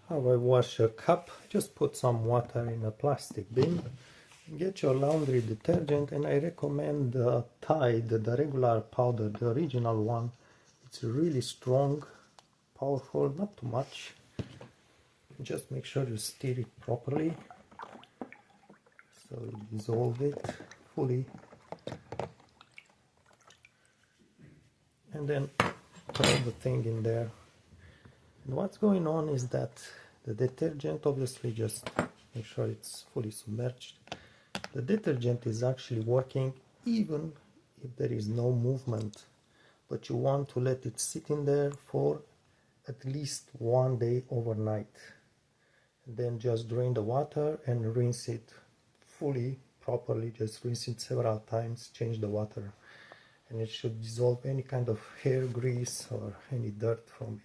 How I wash a cup: just put some water in a plastic bin, get your laundry detergent, and I recommend Tide, the regular powder, the original one. It's really strong, powerful, not too much. Just make sure you stir it properly so you dissolve it fully, and then throw the thing in there. And what's going on is that the detergent, obviously, just make sure it's fully submerged. The detergent is actually working even if there is no movement, but you want to let it sit in there for at least 1 day overnight. And then just drain the water and rinse it fully, properly. Just rinse it several times, change the water, and it should dissolve any kind of hair grease or any dirt from